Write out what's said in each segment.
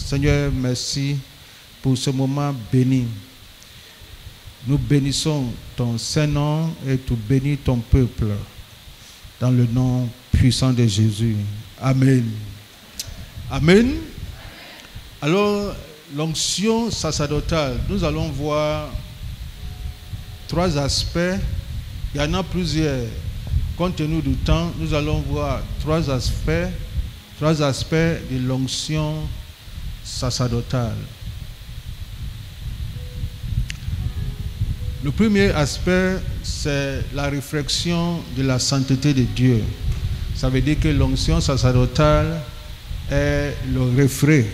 Seigneur, merci pour ce moment béni. Nous bénissons ton Saint-Nom et tu bénis ton peuple dans le nom puissant de Jésus. Amen. Amen. Alors, l'onction sacerdotale, nous allons voir 3 aspects. Il y en a plusieurs. Compte tenu du temps, nous allons voir 3 aspects de l'onction sacerdotale. Le premier aspect, c'est la réflexion de la sainteté de Dieu. Ça veut dire que l'onction sacerdotale est le reflet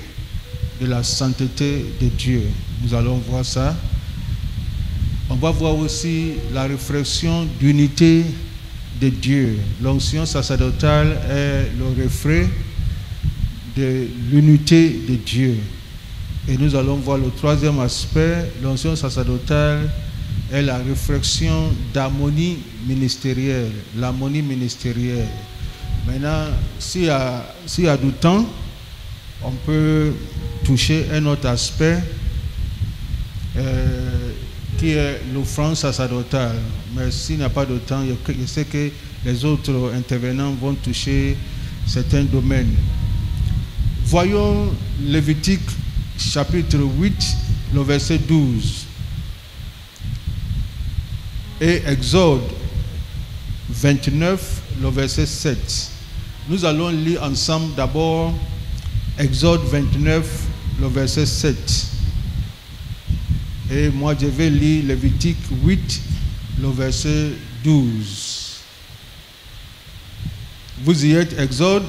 de la sainteté de Dieu. Nous allons voir ça. On va voir aussi la réflexion d'unité de Dieu. L'onction sacerdotale est le reflet de l'unité de Dieu. Et nous allons voir le 3e aspect. L'onction sacerdotale est la réflexion d'harmonie ministérielle. L'harmonie ministérielle. Maintenant, s'il y a du temps, on peut toucher un autre aspect qui est l'offrande sacerdotale. Mais s'il n'y a pas de temps, je sais que les autres intervenants vont toucher certains domaines. Voyons Lévitique chapitre 8, le verset 12. Et Exode 29, le verset 7. Nous allons lire ensemble d'abord Exode 29, le verset 7. Et moi je vais lire Lévitique 8, le verset 12. Vous y êtes, Exode.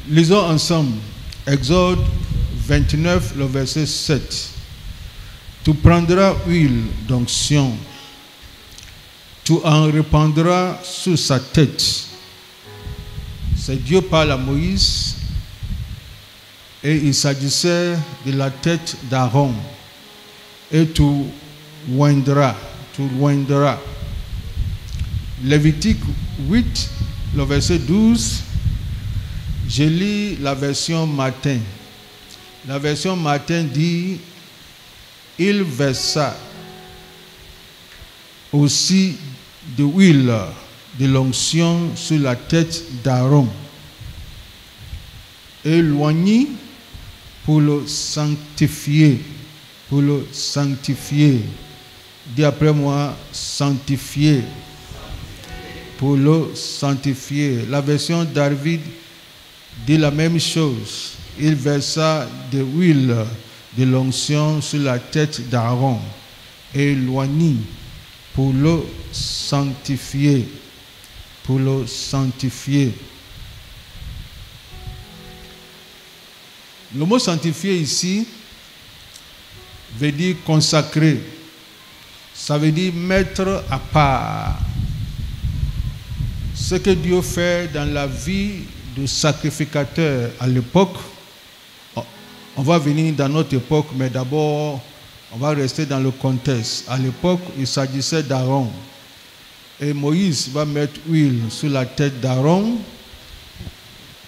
Lisons ensemble. Exode 29, le verset 7. Tu prendras huile d'onction. Tu en répandras sur sa tête. C'est Dieu parle à Moïse. Et il s'agissait de la tête d'Aaron. Et tu oindras. Lévitique 8, le verset 12. Je lis la version matin. La version matin dit: il versa aussi de l'huile de l'onction sur la tête d'Aaron et l'oignit pour le sanctifier. Pour le sanctifier. Dis après moi, sanctifier. Pour le sanctifier. La version David dit la même chose. Il versa de l'huile de l'onction sur la tête d'Aaron et l'oignit pour le sanctifier. Pour le sanctifier. Le mot sanctifier ici veut dire consacrer. Ça veut dire mettre à part. Ce que Dieu fait dans la vie du sacrificateur à l'époque. On va venir dans notre époque, mais d'abord, on va rester dans le contexte. À l'époque, il s'agissait d'Aaron. Et Moïse va mettre huile sur la tête d'Aaron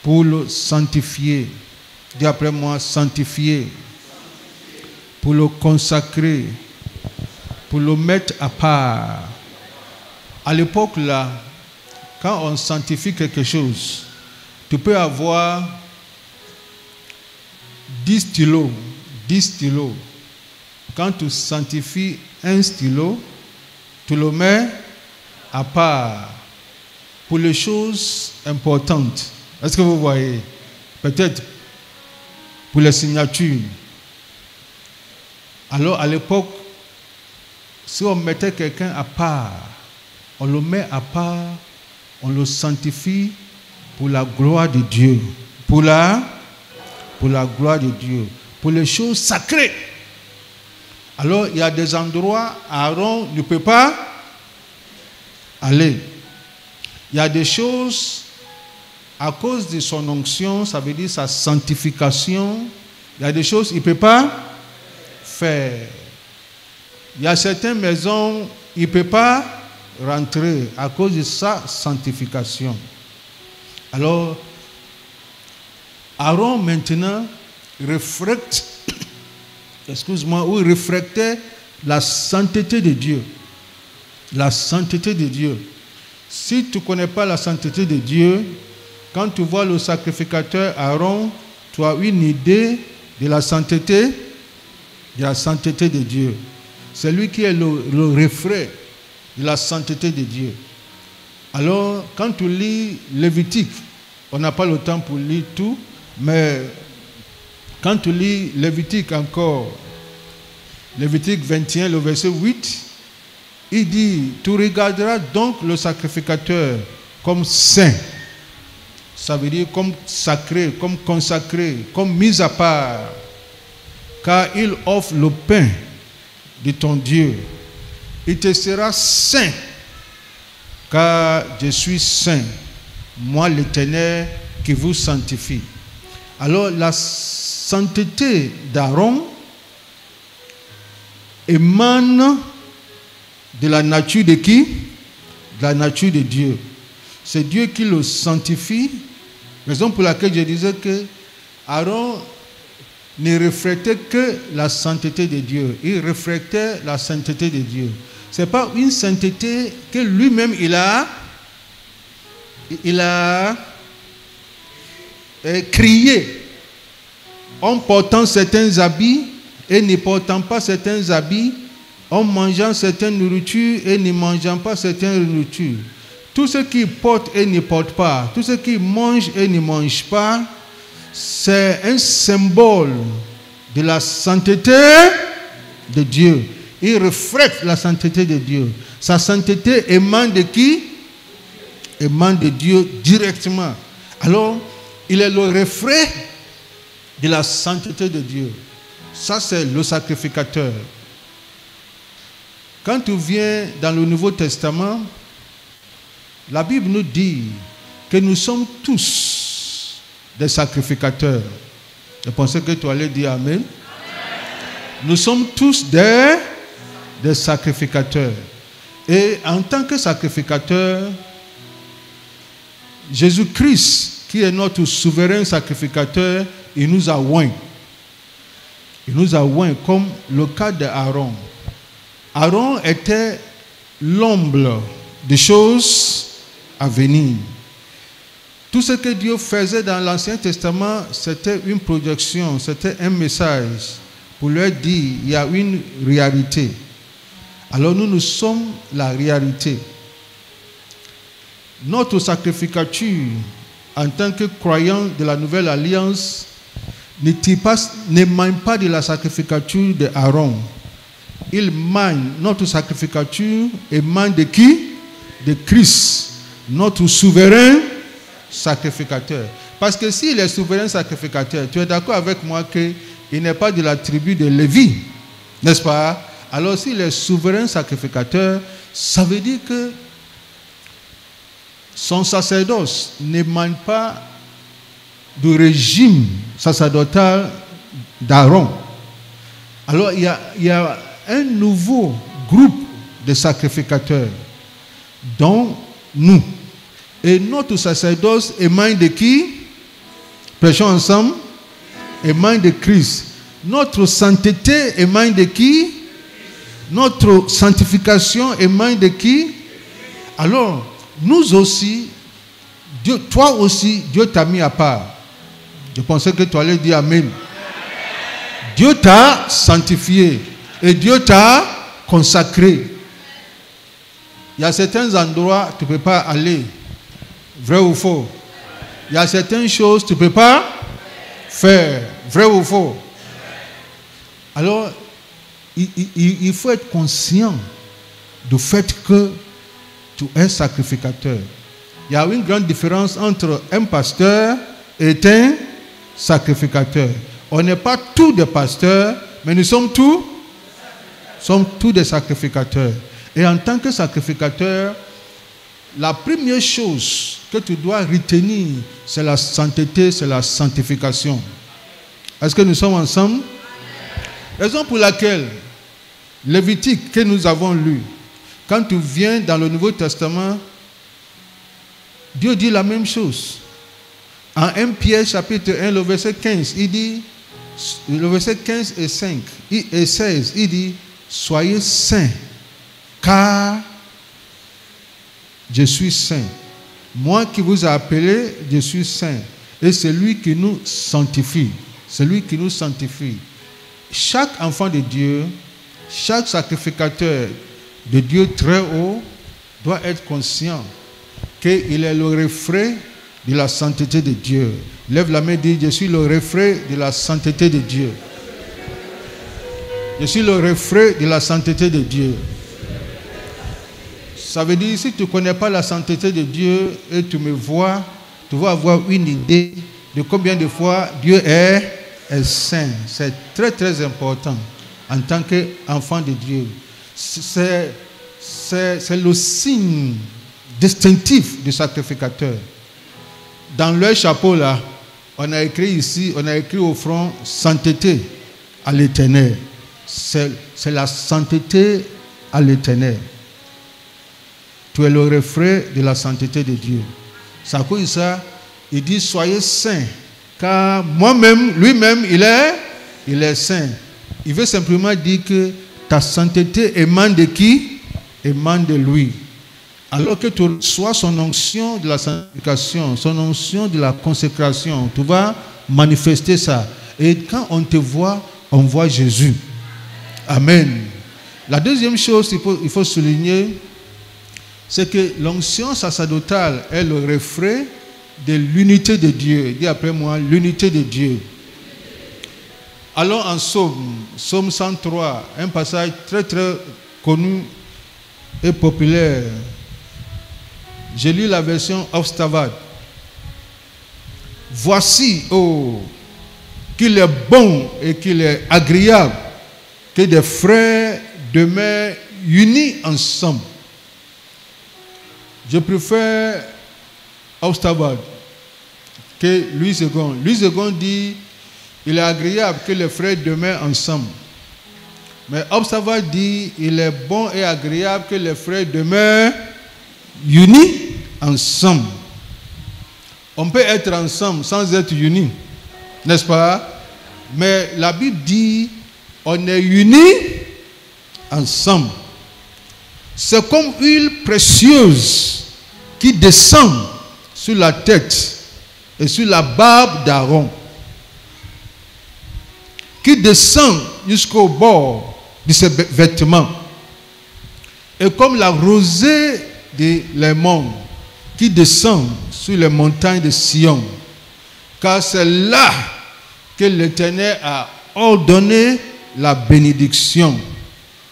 pour le sanctifier. Dis après moi, sanctifier. Pour le consacrer. Pour le mettre à part. À l'époque, là, quand on sanctifie quelque chose, tu peux avoir 10 stylos. 10 stylos. Quand tu sanctifies un stylo, tu le mets à part pour les choses importantes. Est-ce que vous voyez? Peut-être pour les signatures. Alors à l'époque, si on mettait quelqu'un à part, on le met à part, on le sanctifie pour la gloire de Dieu. Pour la gloire de Dieu. Pour les choses sacrées. Alors il y a des endroits, Aaron ne peut pas aller. Il y a des choses, à cause de son onction, ça veut dire sa sanctification, il y a des choses qu'il ne peut pas faire. Il y a certaines maisons, il ne peut pas rentrer à cause de sa sanctification. Alors, Aaron maintenant reflète la sainteté de Dieu. La sainteté de Dieu. Si tu ne connais pas la sainteté de Dieu, quand tu vois le sacrificateur Aaron, tu as une idée de la sainteté de Dieu. C'est lui qui est le reflet de la sainteté de Dieu. Alors, quand tu lis Lévitique, on n'a pas le temps pour lire tout, mais quand tu lis Lévitique encore, Lévitique 21, le verset 8, il dit, tu regarderas donc le sacrificateur comme saint. Ça veut dire comme sacré, comme consacré, comme mis à part, car il offre le pain de ton Dieu. Il te sera saint, car je suis saint, moi l'Éternel qui vous sanctifie. Alors la sainteté d'Aaron émane de la nature de qui? De la nature de Dieu. C'est Dieu qui le sanctifie. Raison pour laquelle je disais que Aaron ne reflétait que la sainteté de Dieu. Il reflétait la sainteté de Dieu. Ce n'est pas une sainteté que lui-même il a crié en portant certains habits et ne portant pas certains habits, en mangeant certaines nourritures et ne mangeant pas certaines nourritures. Tout ce qui porte et ne porte pas, tout ce qui mange et ne mange pas, c'est un symbole de la sainteté de Dieu. Il reflète la sainteté de Dieu. Sa sainteté émane de qui? Émane de Dieu directement. Alors, il est le reflet de la sainteté de Dieu. Ça, c'est le sacrificateur. Quand tu viens dans le Nouveau Testament, la Bible nous dit que nous sommes tous des sacrificateurs. Je pensais que tu allais dire Amen. Amen. Nous sommes tous des sacrificateurs. Et en tant que sacrificateur, Jésus-Christ, qui est notre souverain sacrificateur, il nous a oints. Il nous a oints comme le cas d'Aaron. Aaron était l'ombre des choses à venir. Tout ce que Dieu faisait dans l'Ancien Testament, c'était une projection, c'était un message pour leur dire il y a une réalité. Alors nous sommes la réalité. Notre sacrificature en tant que croyants de la Nouvelle Alliance n'émane pas de la sacrificature d'Aaron. Notre sacrificature émane de qui? De Christ, notre souverain sacrificateur. Parce que s'il est souverain sacrificateur, tu es d'accord avec moi qu'il n'est pas de la tribu de Lévi, n'est-ce pas? Alors s'il est souverain sacrificateur, ça veut dire que son sacerdoce n'émane pas du régime sacerdotal d'Aaron. Alors il y a un nouveau groupe de sacrificateurs, dont nous. Et notre sacerdoce émane de qui? Prêchons ensemble. Émane de Christ. Notre sainteté émane de qui? Notre sanctification émane de qui? Alors, nous aussi, Dieu, toi aussi, Dieu t'a mis à part. Je pensais que tu allais dire Amen. Dieu t'a sanctifié et Dieu t'a consacré. Il y a certains endroits où tu ne peux pas aller. Vrai ou faux? Il y a certaines choses que tu ne peux pas faire. Vrai ou faux? Alors, il faut être conscient du fait que tu es sacrificateur. Il y a une grande différence entre un pasteur et un sacrificateur. On n'est pas tous des pasteurs, mais nous sommes tous des sacrificateurs. Et en tant que sacrificateur, la première chose que tu dois retenir, c'est la sainteté, c'est la sanctification. Est-ce que nous sommes ensemble? Raison pour laquelle Lévitique que nous avons lu, quand tu viens dans le Nouveau Testament, Dieu dit la même chose. En 1 Pierre chapitre 1, le verset 15, il dit, le verset 15 et 5 et 16, il dit, soyez saints, car je suis saint. Moi qui vous ai appelé, je suis saint. Et c'est lui qui nous sanctifie. C'est lui qui nous sanctifie. Chaque enfant de Dieu, chaque sacrificateur de Dieu très haut doit être conscient qu'il est le reflet de la sainteté de Dieu. Lève la main et dis, je suis le reflet de la sainteté de Dieu. Je suis le reflet de la sainteté de Dieu. Ça veut dire, si tu ne connais pas la sainteté de Dieu et tu me vois, tu vas avoir une idée de combien de fois Dieu est saint. C'est très très important en tant qu'enfant de Dieu. C'est le signe distinctif du sacrificateur. Dans leur chapeau là, on a écrit ici, on a écrit au front sainteté à l'Éternel. C'est la sainteté à l'Éternel. Tu es le reflet de la sainteté de Dieu. C'est à cause de ça, il dit soyez saints, car moi-même, lui-même, il est saint. Il veut simplement dire que ta sainteté émane de qui? Émane de lui. Alors que tu reçois son onction de la sanctification, son onction de la consécration, tu vas manifester ça. Et quand on te voit, on voit Jésus. Amen. La deuxième chose qu'il faut souligner, c'est que l'onction sacerdotale est le reflet de l'unité de Dieu. Dis après moi, l'unité de Dieu. Allons en Psaume 103, un passage très très connu et populaire. J'ai lu la version Hofstadter. Voici, qu'il est bon et qu'il est agréable que des frères demeurent unis ensemble. Je préfère Hofstadter que Louis II. Louis II dit il est agréable que les frères demeurent ensemble. Mais Hofstadter dit il est bon et agréable que les frères demeurent unis ensemble. On peut être ensemble sans être unis, n'est-ce pas? Mais la Bible dit on est unis ensemble. C'est comme huile précieuse qui descend sur la tête et sur la barbe d'Aaron, qui descend jusqu'au bord de ses vêtements. Et comme la rosée de l'Hermon qui descend sur les montagnes de Sion, car c'est là que l'Éternel a ordonné la bénédiction.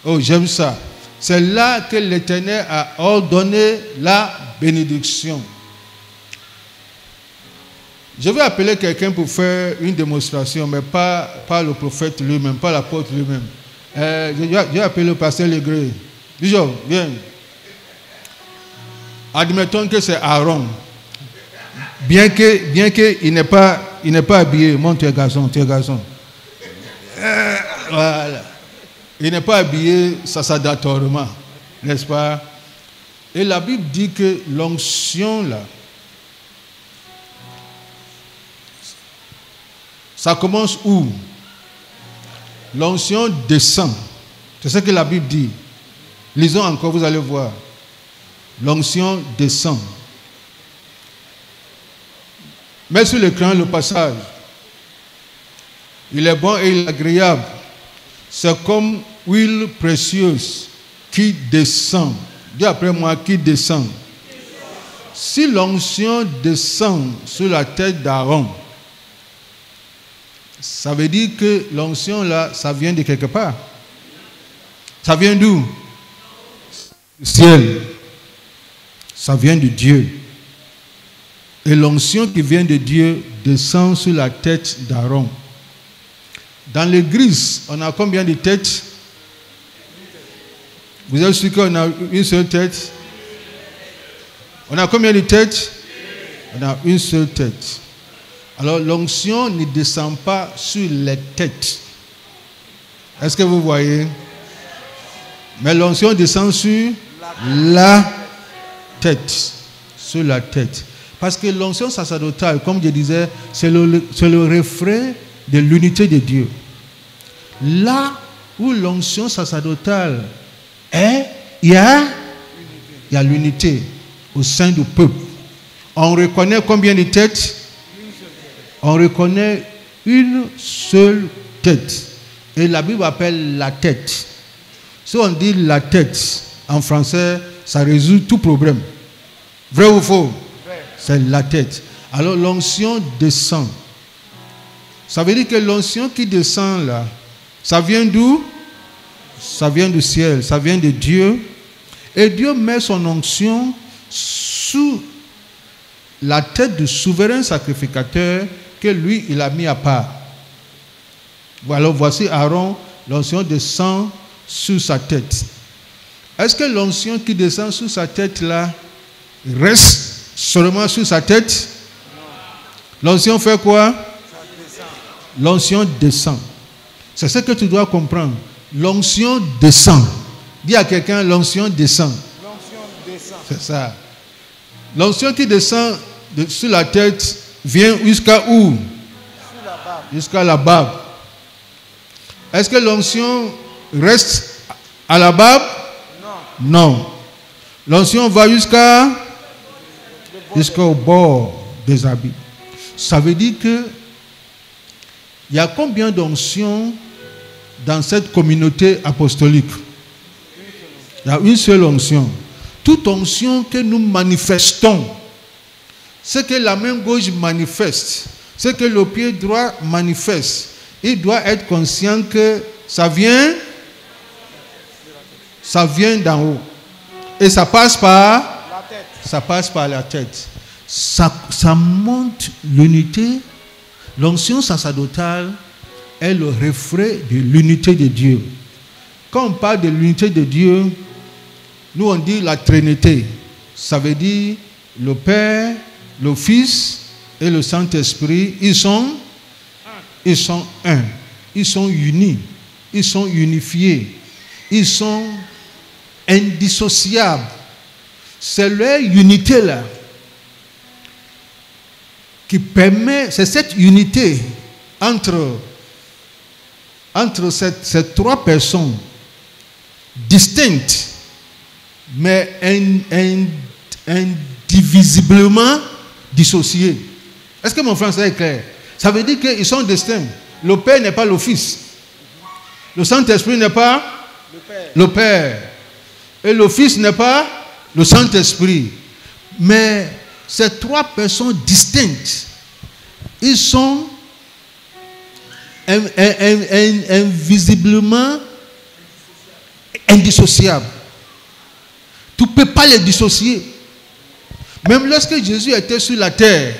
Oh, j'aime ça. C'est là que l'Éternel a ordonné la bénédiction. Je vais appeler quelqu'un pour faire une démonstration, mais pas le prophète lui-même, pas l'apôtre lui-même. Je vais appeler le pasteur Legré. Dis-moi, viens. Admettons que c'est Aaron. Bien qu'il n'est pas habillé. Mon tu es garçon. Voilà. Il n'est pas habillé sacerdatoirement, n'est-ce pas? Et la Bible dit que l'onction là, ça commence où? L'onction descend. C'est ce que la Bible dit. Lisons encore, vous allez voir. L'onction descend. Mets sur l'écran le passage. Il est bon et il est agréable. C'est comme huile précieuse qui descend. Dis après moi, qui descend. Si l'onction descend sur la tête d'Aaron, ça veut dire que l'onction là, ça vient de quelque part. Ça vient d'où? Du ciel. Ça vient de Dieu. Et l'onction qui vient de Dieu descend sur la tête d'Aaron. Dans l'église, on a combien de têtes? Vous êtes sûr qu'on a une seule tête? On a combien de têtes? On a une seule tête. Alors l'onction ne descend pas sur les têtes. Est-ce que vous voyez? Mais l'onction descend sur la tête. Sur la tête. Parce que l'onction sacerdotale, comme je disais, c'est le reflet de l'unité de Dieu. Là où l'onction sacerdotale est, il y a l'unité au sein du peuple. On reconnaît combien de têtes? On reconnaît une seule tête. Et la Bible appelle la tête. Si on dit la tête en français, ça résout tout problème. Vrai ou faux? C'est la tête. Alors l'onction descend. Ça veut dire que l'onction qui descend là, ça vient d'où? Ça vient du ciel, ça vient de Dieu. Et Dieu met son onction sous la tête du souverain sacrificateur que lui, il a mis à part. Alors voici Aaron, l'onction descend sous sa tête. Est-ce que l'onction qui descend sous sa tête là reste seulement sous sa tête? L'onction fait quoi? L'onction descend. C'est ce que tu dois comprendre. L'onction descend. Dis à quelqu'un, l'onction descend. L'onction descend. C'est ça. L'onction qui descend sur la tête vient jusqu'à où? Sur la barbe. Jusqu'à la barbe. Est-ce que l'onction reste à la barbe? Non. Non. L'onction va jusqu'au bord des habits. Ça veut dire que il y a combien d'onctions dans cette communauté apostolique? Il y a une seule onction. Toute onction que nous manifestons, ce que la main gauche manifeste, ce que le pied droit manifeste, il doit être conscient que ça vient d'en haut. Et ça passe par La tête. Ça passe par la tête. Ça montre l'unité. L'onction sacerdotale est le reflet de l'unité de Dieu. Quand on parle de l'unité de Dieu, nous on dit la Trinité. Ça veut dire le Père, le Fils et le Saint-Esprit. Ils sont un. Ils sont unis. Ils sont unifiés. Ils sont indissociables. C'est leur unité là qui permet, c'est cette unité entre ces trois personnes distinctes mais indivisiblement dissociées. Est-ce que mon français est clair? Ça veut dire qu'ils sont distincts. Le Père n'est pas le Fils. Le Saint-Esprit n'est pas le Père. Et le Fils n'est pas le Saint-Esprit. Mais ces trois personnes distinctes, ils sont invisiblement indissociables. Tu ne peux pas les dissocier. Même lorsque Jésus était sur la terre,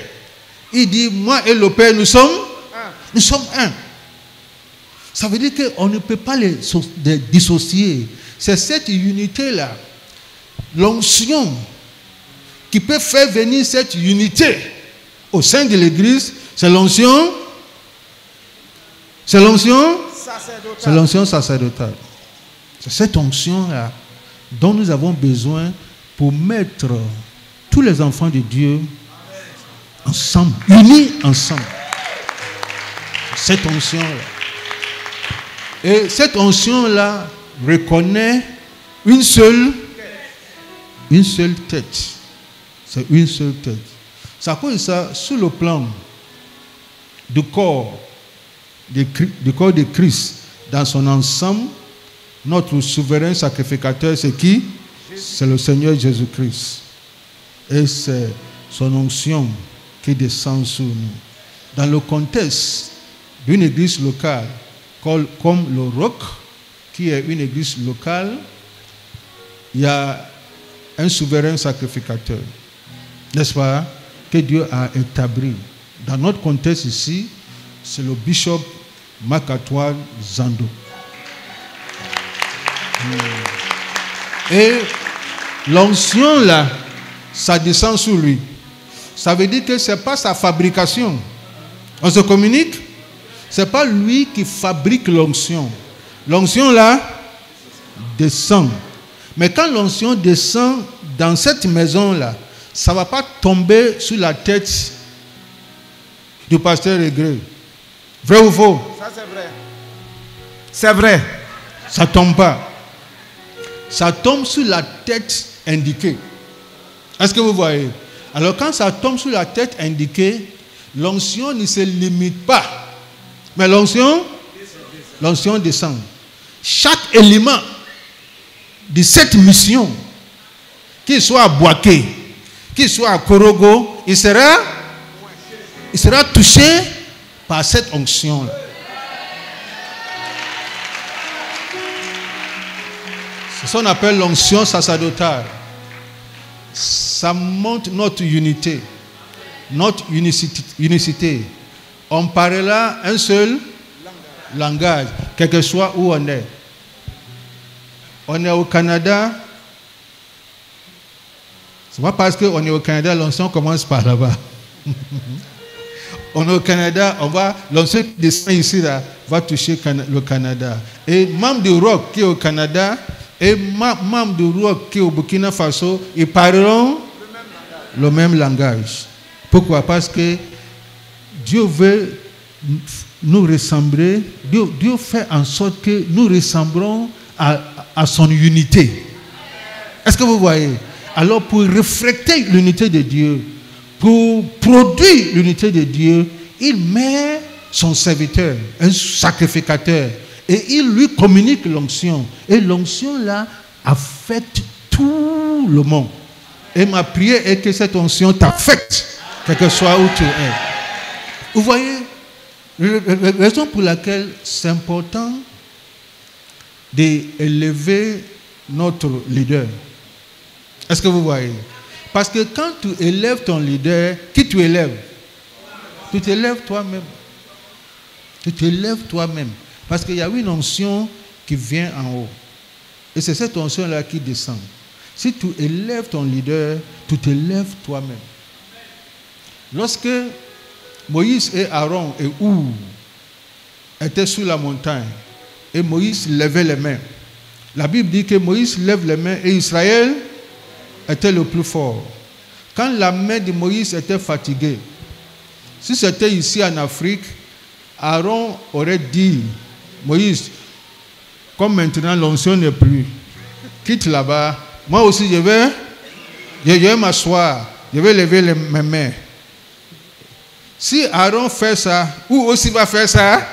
il dit, moi et le Père, nous sommes un. Ça veut dire qu'on ne peut pas les dissocier. C'est cette unité-là, l'onction, qui peut faire venir cette unité au sein de l'Église. C'est l'onction sacerdotale. C'est cette onction-là dont nous avons besoin pour mettre tous les enfants de Dieu ensemble, unis ensemble. Cette onction-là. Et cette onction-là reconnaît une seule tête. C'est une seule tête. Ça cause ça sur le plan du corps de Christ dans son ensemble. Notre souverain sacrificateur, c'est qui? C'est le Seigneur Jésus-Christ. Et c'est son onction qui descend sur nous. Dans le contexte d'une église locale, comme le Roc, qui est une église locale, il y a un souverain sacrificateur, n'est-ce pas, que Dieu a établi. Dans notre contexte ici, c'est le bishop Makatoa Zando. Et l'onction là, ça descend sur lui. Ça veut dire que ce n'est pas sa fabrication. On se communique? Ce n'est pas lui qui fabrique l'onction. L'onction là descend. Mais quand l'onction descend dans cette maison là, ça ne va pas tomber sur la tête du pasteur Régré. Vrai ou faux? Ça, c'est vrai. C'est vrai. Ça ne tombe pas. Ça tombe sur la tête indiquée. Est-ce que vous voyez? Alors quand ça tombe sur la tête indiquée, l'onction ne se limite pas. Mais l'onction descend. Chaque élément de cette mission, qu'il soit à Boaké, qu'il soit à Korogo, il sera touché par cette onction-là. C'est ce qu'on appelle l'onction sacerdotale. Ça montre notre unité, notre unicité. On parlera un seul langage, quel que soit où on est. On est au Canada. Ce n'est pas parce qu'on est au Canada, l'onction commence par là-bas. On est au Canada, l'onction qui descend ici là, va toucher le Canada. Et membre du rock qui est au Canada et membre du rock qui est au Burkina Faso, ils parleront le même langage. Pourquoi? Parce que Dieu veut nous ressembler. Dieu fait en sorte que nous ressemblons à son unité. Est-ce que vous voyez? Alors pour refléter l'unité de Dieu, pour produire l'unité de Dieu, il met son serviteur, un sacrificateur, et il lui communique l'onction. Et l'onction là affecte tout le monde. Et ma prière est que cette onction t'affecte, quel que soit où tu es. Vous voyez, la raison pour laquelle c'est important d'élever notre leader. Est-ce que vous voyez? Parce que quand tu élèves ton leader, qui tu élèves? Tu t'élèves toi-même. Tu t'élèves toi-même. Parce qu'il y a une onction qui vient en haut. Et c'est cette onction-là qui descend. Si tu élèves ton leader, tu t'élèves toi-même. Lorsque Moïse et Aaron et Our étaient sur la montagne, et Moïse levait les mains, la Bible dit que Moïse lève les mains et Israël était le plus fort. Quand la main de Moïse était fatiguée, si c'était ici en Afrique, Aaron aurait dit, Moïse, comme maintenant l'onction n'est plus, quitte là-bas, moi aussi je vais m'asseoir, je vais lever mes mains. Si Aaron fait ça, où aussi va faire ça?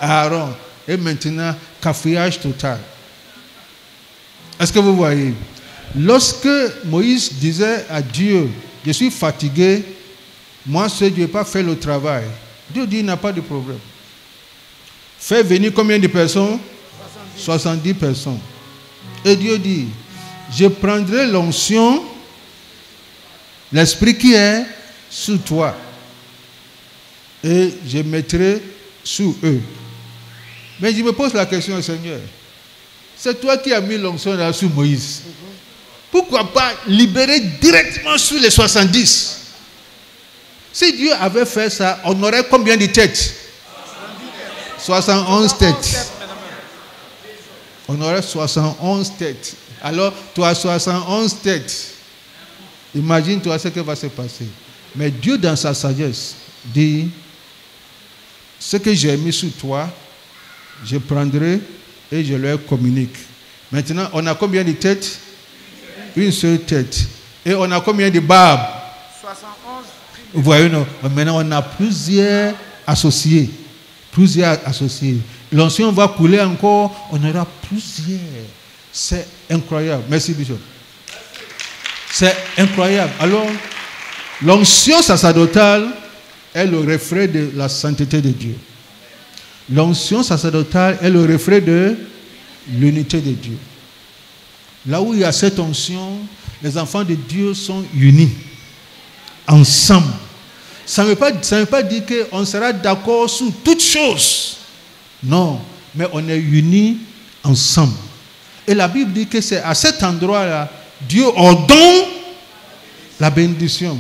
Aaron. Et maintenant, cafouillage total. Est-ce que vous voyez? Lorsque Moïse disait à Dieu, je suis fatigué, moi seul, je ne vais pas faire le travail. Dieu dit, il n'a pas de problème. Fais venir combien de personnes? 70 personnes. Et Dieu dit, je prendrai l'onction, l'esprit qui est sur toi, et je mettrai sur eux. Mais je me pose la question, Seigneur, c'est toi qui as mis l'onction là sur Moïse. Pourquoi pas libérer directement sur les 70? Si Dieu avait fait ça, on aurait combien de têtes? 71 têtes. On aurait 71 têtes. Alors, tu as 71 têtes. Imagine-toi ce qui va se passer. Mais Dieu, dans sa sagesse, dit, ce que j'ai mis sur toi, je prendrai et je leur communique. Maintenant, on a combien de têtes? Une seule tête. Et on a combien de barbes? 71. Vous voyez, non? Maintenant, on a plusieurs associés. Plusieurs associés. L'onction va couler encore, on aura plusieurs. C'est incroyable. Merci, Bishop. C'est incroyable. Alors, l'onction sacerdotale est le reflet de la sainteté de Dieu. L'onction sacerdotale est le reflet de l'unité de Dieu. Là où il y a cette onction, les enfants de Dieu sont unis, ensemble. Ça ne veut pas dire qu'on sera d'accord sur toutes choses. Non, mais on est unis ensemble. Et la Bible dit que c'est à cet endroit-là, Dieu ordonne la bénédiction.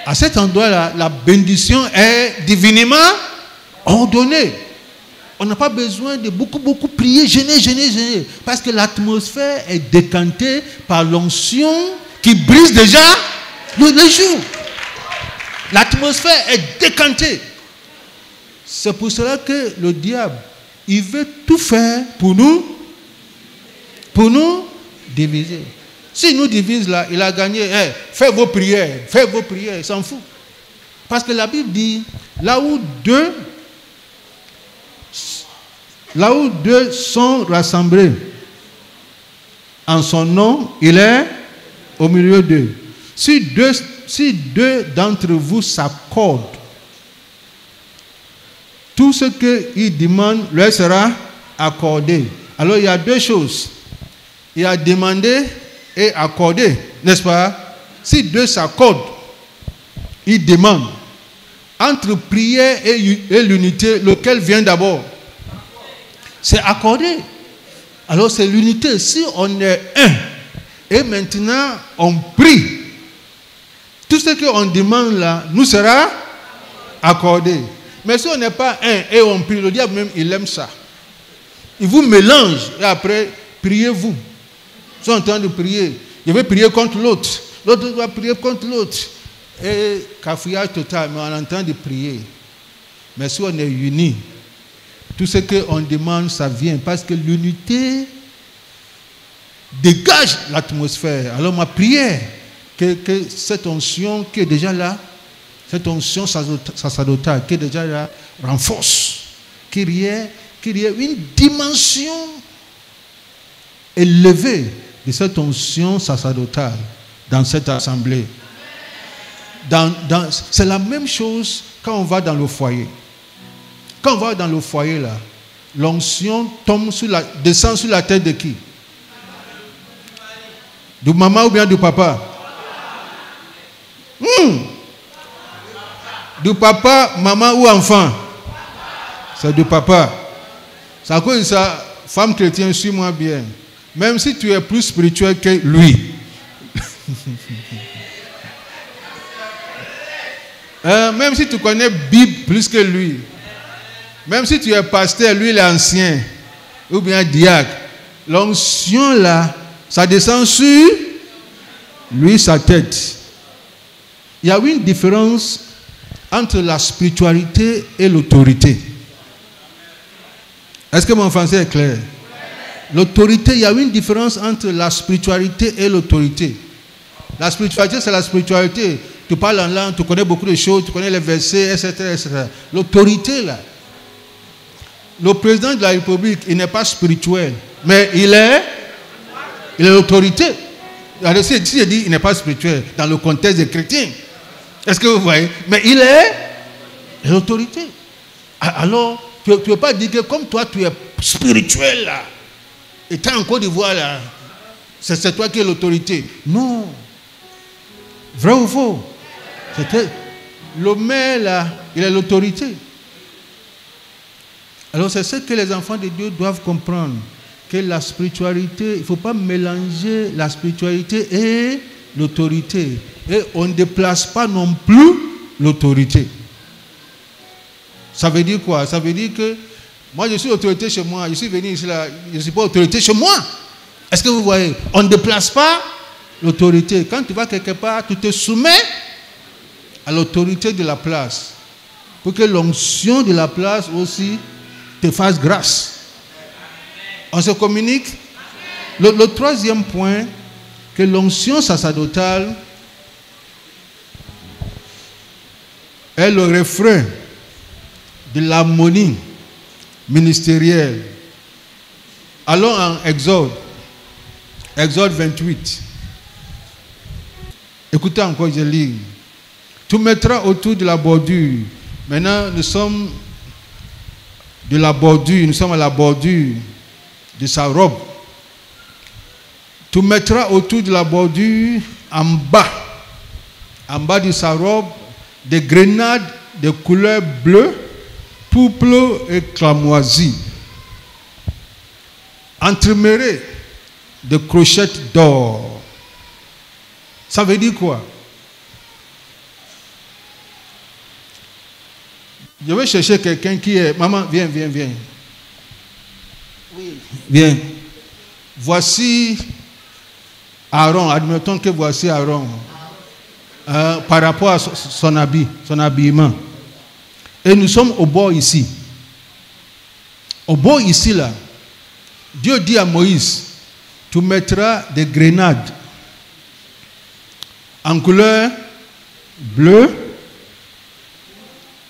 À cet endroit-là, la bénédiction est divinement ordonnée. On n'a pas besoin de beaucoup prier, gêner. Parce que l'atmosphère est décantée par l'onction qui brise déjà Le jour. L'atmosphère est décantée. C'est pour cela que le diable, il veut tout faire pour nous diviser. S'il nous divise là, il a gagné. Faites vos prières, il s'en fout. Parce que la Bible dit, là où deux sont rassemblés en son nom, il est au milieu d'eux. Si deux d'entre vous s'accordent, tout ce qu'ils demandent leur sera accordé. Alors il y a deux choses. Il y a demandé et accordé, n'est-ce pas? Si deux s'accordent, ils demandent. Entre prière et l'unité, lequel vient d'abord? C'est accordé. Alors c'est l'unité. Si on est un, et maintenant on prie, tout ce qu'on demande là, nous sera accordé. Mais si on n'est pas un et on prie, le diable même, il aime ça. Il vous mélange et après, priez-vous. Ils sont en train de prier. Je vais prier contre l'autre. L'autre va prier contre l'autre. Et cafouillage total, mais on est en train de prier. Mais si on est unis, tout ce qu'on demande, ça vient. Parce que l'unité dégage l'atmosphère. Alors ma prière, que cette onction qui est déjà là, cette onction sacerdotale qui est déjà là, renforce. Qu'il y ait une dimension élevée de cette onction sacerdotale dans cette assemblée. C'est la même chose quand on va dans le foyer. Quand on va dans le foyer là, l'onction descend sur la tête de qui? Du maman ou bien du papa? Du papa, maman ou enfant? C'est du papa. C'est à cause de ça, femme chrétienne, suis-moi bien. Même si tu es plus spirituel que lui. Même si tu connais Bible plus que lui. Même si tu es pasteur, lui il est ancien. Ou bien diacre. L'onction là, ça descend sur lui, sa tête. Il y a une différence entre la spiritualité et l'autorité. Est-ce que mon français est clair? L'autorité, il y a une différence entre la spiritualité et l'autorité. La spiritualité, c'est la spiritualité. Tu parles en langue, tu connais beaucoup de choses, tu connais les versets, etc. etc. L'autorité, là. Le président de la République, il n'est pas spirituel, mais il est l'autorité. Si je dis qu'il n'est pas spirituel, dans le contexte des chrétiens, est-ce que vous voyez? Mais il est l'autorité. Alors, tu ne peux pas dire que comme toi, tu es spirituel, là. Et tu es en Côte d'Ivoire, là. C'est toi qui es l'autorité. Non. Vrai ou faux? Le maire, là, il est l'autorité. Alors, c'est ce que les enfants de Dieu doivent comprendre. Que la spiritualité, il ne faut pas mélanger la spiritualité et l'autorité. Et on ne déplace pas non plus l'autorité. Ça veut dire quoi? Ça veut dire que moi, je suis autorité chez moi. Je suis venu ici, là, je ne suis pas autorité chez moi. Est-ce que vous voyez? On ne déplace pas l'autorité. Quand tu vas quelque part, tu te soumets à l'autorité de la place. Pour que l'onction de la place aussi te fasse grâce. On se communique. Le troisième point, que l'onction sacerdotale est le refrain de l'harmonie ministérielle. Allons en Exode 28. Écoutez encore, je lis. Tu mettras autour de la bordure. Maintenant, nous sommes à la bordure de sa robe. Tu mettras autour de la bordure en bas de sa robe, des grenades de couleur bleue, pourpre et cramoisie, entremêlées de crochettes d'or. Ça veut dire quoi? Je vais chercher quelqu'un qui est... Maman, viens. Oui. Viens. Voici Aaron. Admettons que voici Aaron. par rapport à son habit, son habillement. Et nous sommes au bord ici. Au bord ici, là, Dieu dit à Moïse, tu mettras des grenades en couleur bleue,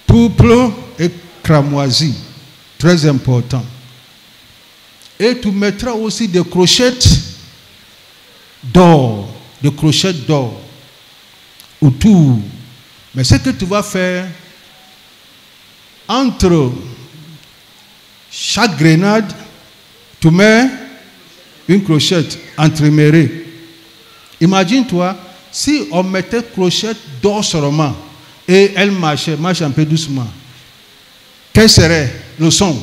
pourpre et cramoisi. Très important. Et tu mettras aussi des crochettes d'or. Des crochettes d'or autour. Mais ce que tu vas faire, entre chaque grenade, tu mets une crochette entremêlée. Imagine-toi, si on mettait crochette d'or seulement et elle marche un peu doucement, quel serait le son?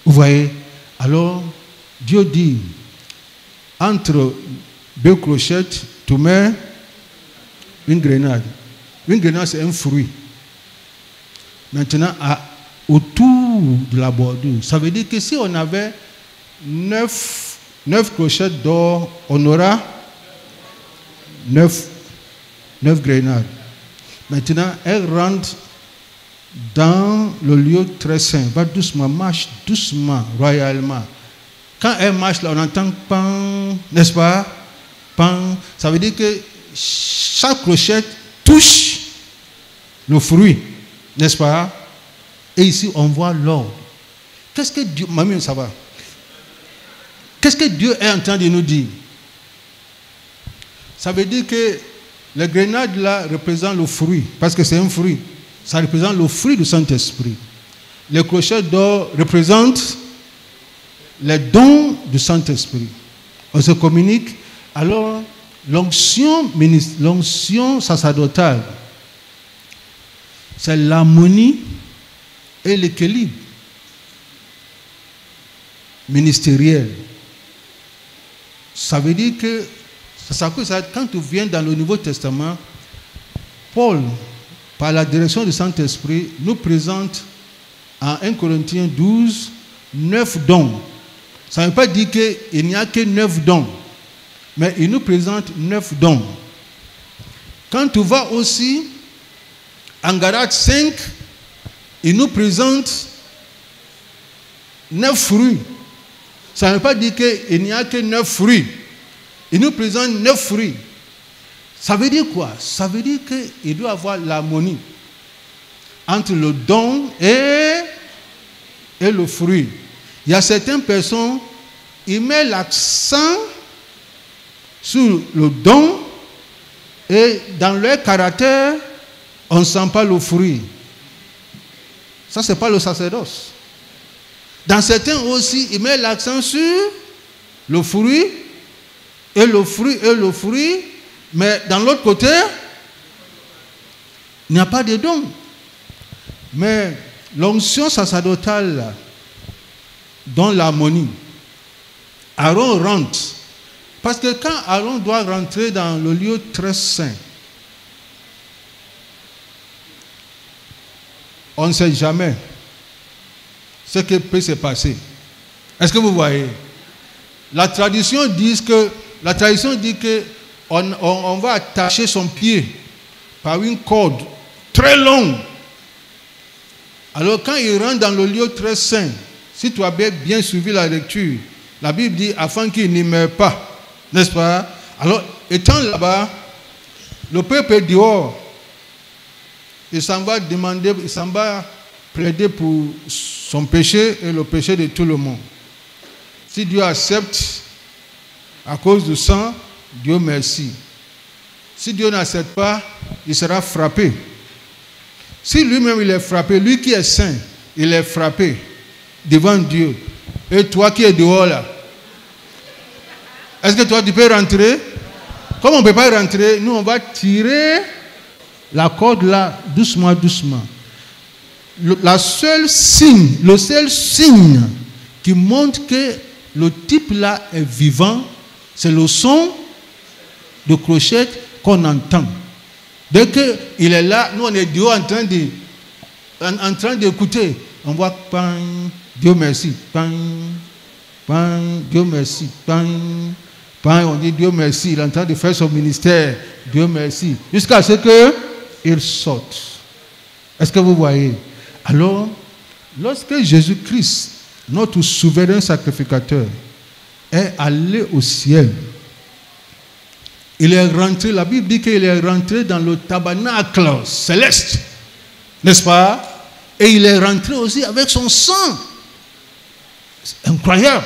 Vous voyez? Alors, Dieu dit, entre deux crochettes, tu mets une grenade. Une grenade, c'est un fruit. Maintenant, autour de la bordure, ça veut dire que si on avait 9 crochettes d'or, on aura 9 grenades. Maintenant, elle rentre dans le lieu très saint. Va doucement, marche doucement, royalement. Quand elle marche, là, on entend pan, n'est-ce pas? Pan. Ça veut dire que chaque crochette touche le fruit, n'est-ce pas? Et ici, on voit l'ordre. Qu'est-ce que Dieu... Mamie, ça va. Qu'est-ce que Dieu est en train de nous dire? Ça veut dire que les grenades là représentent le fruit, parce que c'est un fruit. Ça représente le fruit du Saint-Esprit. Les crochettes d'or représentent les dons du Saint-Esprit. On se communique. Alors, l'onction sacerdotale, c'est l'harmonie et l'équilibre ministériel. Ça veut dire que quand tu viens dans le Nouveau Testament, Paul, par la direction du Saint-Esprit, nous présente en 1 Corinthiens 12, 9 dons. Ça ne veut pas dire qu'il n'y a que 9 dons, mais il nous présente 9 dons. Quand tu vas aussi en Galates 5, il nous présente 9 fruits. Ça ne veut pas dire qu'il n'y a que 9 fruits. Il nous présente 9 fruits. Ça veut dire quoi? Ça veut dire qu'il doit y avoir l'harmonie entre le don et le fruit. Il y a certaines personnes, ils mettent l'accent sur le don et dans leur caractère, on ne sent pas le fruit. Ça, ce n'est pas le sacerdoce. Dans certains aussi, ils mettent l'accent sur le fruit, et le fruit, mais dans l'autre côté, il n'y a pas de don. Mais l'onction sacerdotale dans l'harmonie, Aaron rentre. Parce que quand Aaron doit rentrer dans le lieu très saint, on ne sait jamais ce qui peut se passer. Est-ce que vous voyez? La tradition dit que on va attacher son pied par une corde très longue. Alors quand il rentre dans le lieu très saint, si tu as bien suivi la lecture, la Bible dit afin qu'il n'y meure pas, n'est-ce pas? Alors étant là-bas, le peuple est dehors. Il s'en va demander, il s'en va plaider pour son péché et le péché de tout le monde. Si Dieu accepte à cause du sang, Dieu merci. Si Dieu n'accepte pas, il sera frappé. Si lui-même il est frappé, lui qui est saint, il est frappé devant Dieu. Et toi qui es dehors là, est-ce que toi tu peux rentrer? Comme on ne peut pas rentrer, nous on va tirer la corde là, doucement, doucement. Le seul signe qui montre que le type là est vivant, c'est le son de clochette qu'on entend. Dès qu'il est là, nous on est dehors en train d'écouter. On voit, pan, Dieu merci, pan. Dieu merci, on dit Dieu merci, il est en train de faire son ministère, Dieu merci, jusqu'à ce qu'il sorte. Est-ce que vous voyez? Alors, lorsque Jésus-Christ, notre souverain sacrificateur, est allé au ciel, il est rentré, la Bible dit qu'il est rentré dans le tabernacle céleste, n'est-ce pas? Et il est rentré aussi avec son sang. C'est incroyable.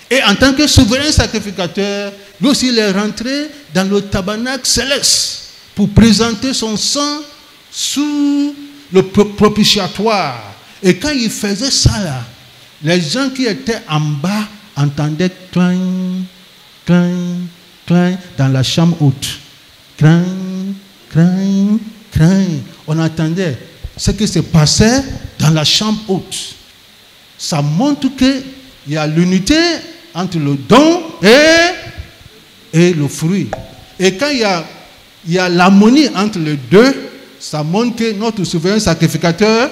Et en tant que souverain sacrificateur, lui aussi il est rentré dans le tabernacle céleste pour présenter son sang sous le propitiatoire. Et quand il faisait ça là, les gens qui étaient en bas entendaient clang, clang, clang dans la chambre haute. Clang, clang, clang. On entendait ce qui se passait dans la chambre haute. Ça montre qu'il y a l'unité entre le don et le fruit. Et quand il y a l'harmonie entre les deux, ça montre que notre souverain sacrificateur,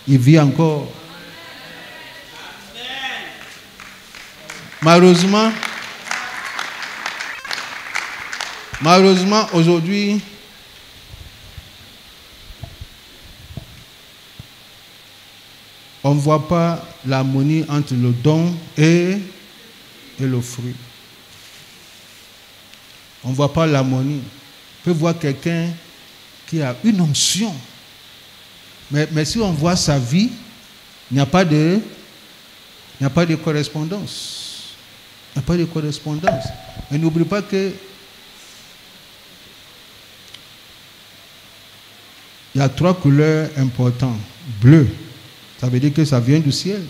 il vit encore. Malheureusement, aujourd'hui, on ne voit pas l'harmonie entre le don et le fruit. On ne voit pas l'harmonie. On peut voir quelqu'un qui a une onction. Mais si on voit sa vie, il n'y a pas de correspondance. Il n'y a pas de correspondance. Mais n'oublie pas que il y a 3 couleurs importantes. Bleu, ça veut dire que ça vient du ciel.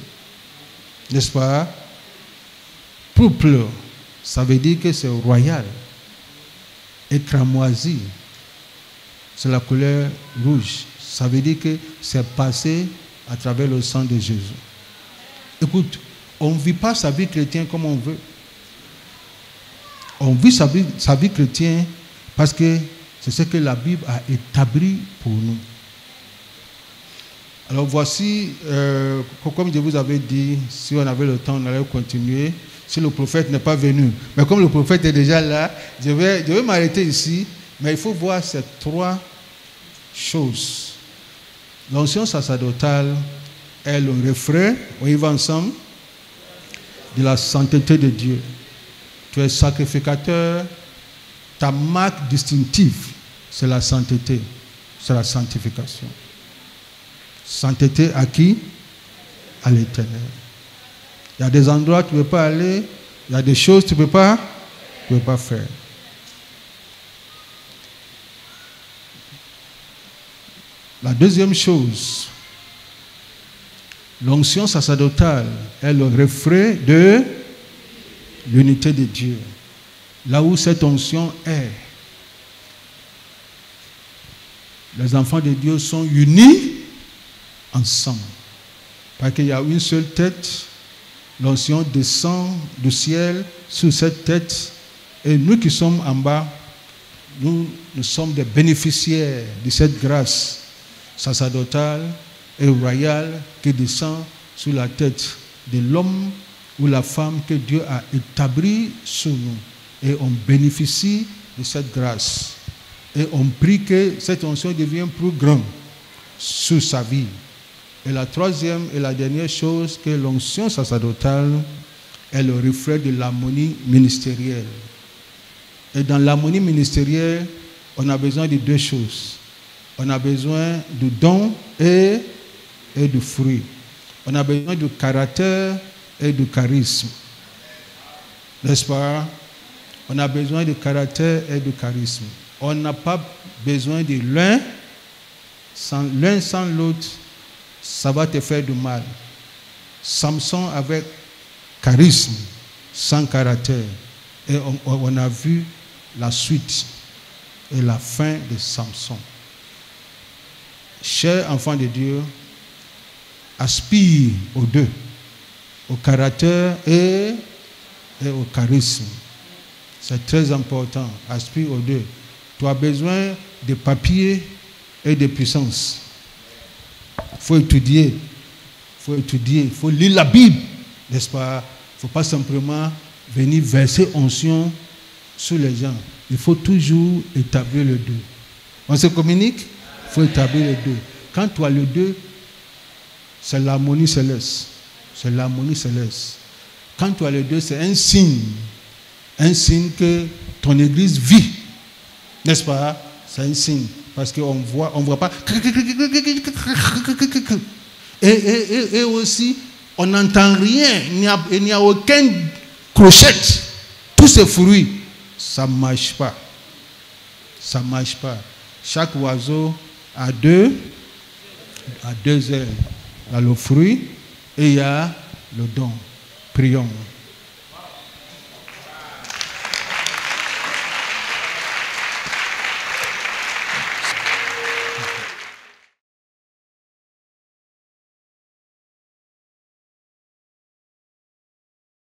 N'est-ce pas? Pourpre, ça veut dire que c'est royal. Et cramoisi, c'est la couleur rouge. Ça veut dire que c'est passé à travers le sang de Jésus. Écoute, on ne vit pas sa vie chrétienne comme on veut. On vit sa vie chrétienne parce que c'est ce que la Bible a établi pour nous. Alors voici, comme je vous avais dit, si on avait le temps, on allait continuer. Si le prophète n'est pas venu. Mais comme le prophète est déjà là, je vais m'arrêter ici. Mais il faut voir ces 3 choses. L'onction sacerdotale est le refrain, on y va ensemble, de la sainteté de Dieu. Tu es sacrificateur, ta marque distinctive, c'est la sainteté, c'est la sanctification. Sainteté à qui? À l'Éternel. Il y a des endroits où tu ne peux pas aller, il y a des choses que tu ne peux pas faire. La deuxième chose, l'onction sacerdotale est le reflet de l'unité de Dieu. Là où cette onction est, les enfants de Dieu sont unis ensemble. Parce qu'il y a une seule tête, l'onction descend du ciel sur cette tête, et nous qui sommes en bas, nous sommes des bénéficiaires de cette grâce sacerdotale et royale qui descend sur la tête de l'homme ou la femme que Dieu a établi sur nous. Et on bénéficie de cette grâce. Et on prie que cette onction devienne plus grande sur sa vie. Et la troisième et la dernière chose, que l'onction sacerdotale est le reflet de l'harmonie ministérielle. Et dans l'harmonie ministérielle, on a besoin de 2 choses. On a besoin du don et du fruit. On a besoin du caractère et du charisme. N'est-ce pas? On a besoin du caractère et du charisme. On n'a pas besoin de l'un sans l'autre. Ça va te faire du mal. Samson avec charisme, sans caractère. Et on a vu la suite et la fin de Samson. Chers enfants de Dieu, aspire aux 2, au caractère et au charisme. C'est très important. Aspire aux 2. Tu as besoin de papier et de puissance. Il faut étudier, il faut lire la Bible N'est-ce pas? Il ne faut pas simplement venir verser onction sur les gens. Il faut toujours établir le 2. On se communique? Il faut établir le 2. Quand tu as le 2, c'est l'harmonie céleste. C'est l'harmonie céleste. Quand tu as le 2, c'est un signe que ton église vit. N'est-ce pas? C'est un signe. Parce qu'on voit pas. Et aussi, on n'entend rien. Il n'y a aucun clochette. Tous ces fruits, ça ne marche pas. Ça ne marche pas. Chaque oiseau a deux ailes. Il y a le fruit et il y a le don. Prions.